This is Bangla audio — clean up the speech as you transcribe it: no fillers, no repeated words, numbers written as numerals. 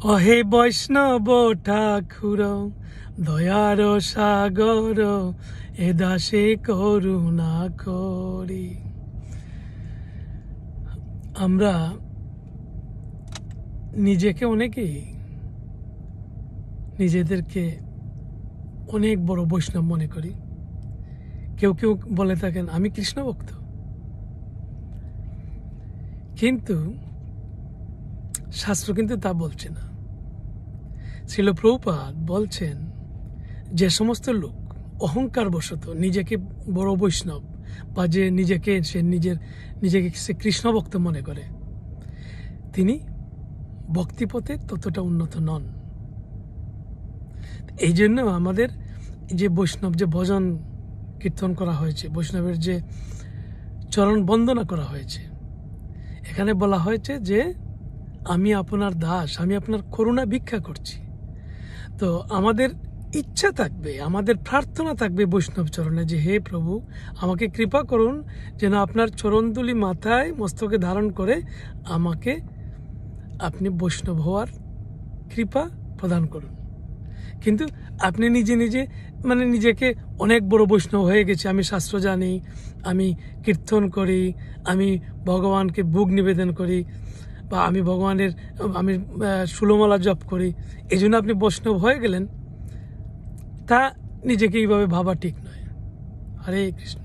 অহে বৈষ্ণব ঠাকুর দয়ার সাগর এ দাসে করুণা করি। আমরা নিজেকে অনেকেই নিজেদেরকে অনেক বড় বৈষ্ণব মনে করি। কেউ কেউ বলে থাকেন আমি কৃষ্ণ ভক্ত, কিন্তু শাস্ত্র কিন্তু তা বলছে না। শ্রীল প্রভুপাদ বলছেন যে সমস্ত লোক অহংকার বশত নিজেকে বড় বৈষ্ণব বা যে নিজেকে সে কৃষ্ণ ভক্ত মনে করে, তিনি ভক্তিপথে ততটা উন্নত নন। এই জন্য আমাদের যে বৈষ্ণব যে ভজন কীর্তন করা হয়েছে, বৈষ্ণবের যে চরণ বন্দনা করা হয়েছে, এখানে বলা হয়েছে যে আমি আপনার দাস, আমি আপনার করুণা ভিক্ষা করছি। তো আমাদের ইচ্ছা থাকবে, আমাদের প্রার্থনা থাকবে বৈষ্ণব চরণে যে হে প্রভু, আমাকে কৃপা করুন যেন আপনার চরণদুলি মাথায় মস্তকে ধারণ করে আমাকে আপনি বৈষ্ণব হওয়ার কৃপা প্রদান করুন। কিন্তু আপনি নিজে নিজেকে অনেক বড় বৈষ্ণব হয়ে গেছে, আমি শাস্ত্র জানি, আমি কীর্তন করি, আমি ভগবানকে ভোগ নিবেদন করি, বা আমি ভগবানের আমি ষোলমালা জপ করি, এই জন্য আপনি বৈষ্ণব হয়ে গেলেন, তা নিজেকে এইভাবে ভাবা ঠিক নয়। হরে কৃষ্ণ।